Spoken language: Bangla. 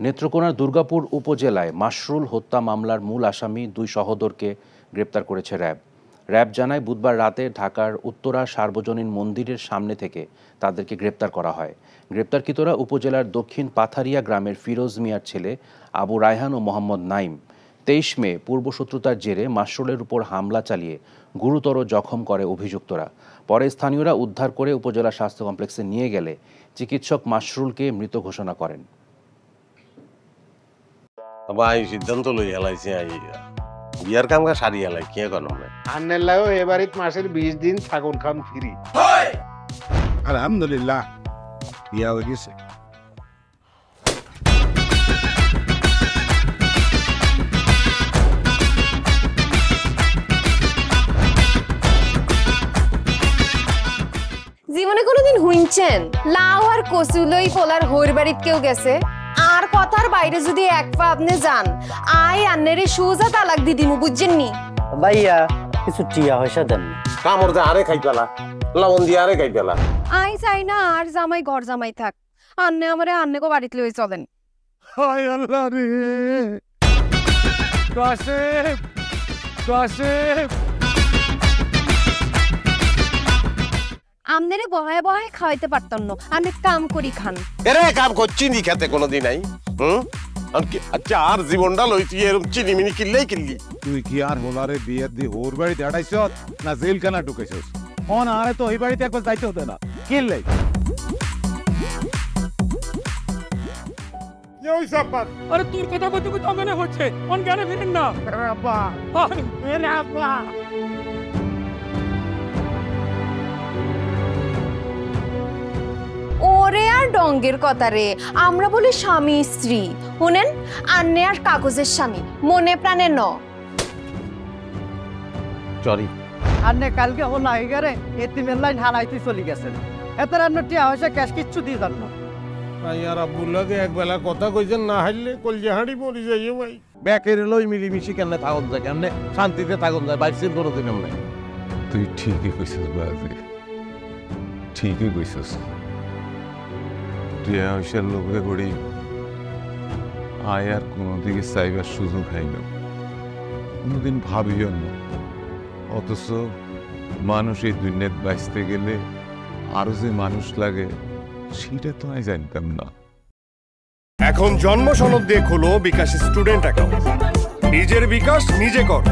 নেত্রকোনার দুর্গাপুর উপজেলায় মাশরুল হত্যা মামলার মূল আসামি দুই সহোদরকে গ্রেপ্তার করেছে র্যাব। র্যাব জানায় বুধবার রাতে ঢাকার উত্তরা সার্বজনীন মন্দিরের সামনে থেকে তাদেরকে গ্রেপ্তার করা হয়। গ্রেপ্তারকৃতরা উপজেলার দক্ষিণ পাথারিয়া গ্রামের ফিরোজ মিয়ার ছেলে আবু রায়হান ও মোহাম্মদ নাইম। 23 মে পূর্বশত্রুতার জেরে মাশরুলের উপর হামলা চালিয়ে গুরুতর জখম করে অভিযুক্তরা। পরে স্থানীয়রা উদ্ধার করে উপজেলা স্বাস্থ্য কমপ্লেক্সে নিয়ে গেলে চিকিৎসক মাশরুলকে মৃত ঘোষণা করেন। সিদ্ধান্ত লই হেলাইছি বিয়ার কাম সারি হেলাই কে আন্নেলাও এবারিত মাসের 20 দিন ছাগল খান ফ্রি। আলহামদুলিল্লাহ বিয়া হয়ে গেছে। জীবনে কোনোদিন হুইনছেন লাউ আর কচু লই পোলার হইর বাড়িত কেউ গেছে আর কথার বাইরে যদি এক পা আপনি যান আই আন্নেরে সুজা তালাক দি দিমু বুঝছেন নি ভাইয়া কিছু টিয়া পয়সা দেন কামড় দে আরে খাই পেলা লবণ দিয়ে আরে খাই পেলা। আই চাই না আর জামাই ঘর জামাই থাক আন্নে আমারে আন্নেকো বাড়িতে লই চলেন। হায় আল্লাহ রে কাসেম কাসেম আমনেরে বহায় বহায় খাওয়াইতে পারতাম না আন্নে কাম করি খান। এরে কাম করছি নি খেতে কোনোদিন নাই। আচ্ছা আর জীবনটা লইছি এরকম চিনি মিনি কিনলেই কিনলি। তুই কি আর হোলারে বিয়ের দি ওর বাড়িতে আড়াইছ না জেলখানা ঢুকেছিস? ফোন আরে তো ওই বাড়িতে একবার যাইতে হতে না কিনলে আরে তোর কথা কইতে কইতে অজ্ঞান হচ্ছে অজ্ঞানে ফিরেন না। আব্বা মেরে আব্বা ওরে আর ডঙ্গের কথা রে আমরা বলি স্বামী স্ত্রী শুনেন আন্নে আর কাগজের স্বামী মনে প্রাণে ন। সরি আন্নে কালকে ও নাইগারে এতিমের লাইন হারাইতে চলে গেছেন এত রান্না টিয়া পয়সা ক্যাশ কিচ্ছু দিয়ে দেন না। আর আব্বুল্লাহকে একবেলা কথা কইছেন না হাইলে কলজা হাঁড়ি পড়ে যাইও ভাই। ব্যাকের লই মিলিমিশি কেমনে থাকুন যায় কেমনে শান্তিতে থাকুন যায় বাইসিন কোনো দিন এমনি। তুই ঠিকই কইছিস বাজে ঠিকই কইছিস। টিয়া পয়সার লোভে পড়ি আয় আর কোনো দিকে চাইবার সুযোগ হয় না, কোনোদিন ভাবিও না। অথচ মানুষ এই দুনিয়াত বাঁচতে গেলে আরো যে মানুষ লাগে সেটা তো আমি জানতাম না। এখন জন্ম সনদ দিয়ে খোলো বিকাশ স্টুডেন্ট অ্যাকাউন্ট। নিজের বিকাশ নিজে কর।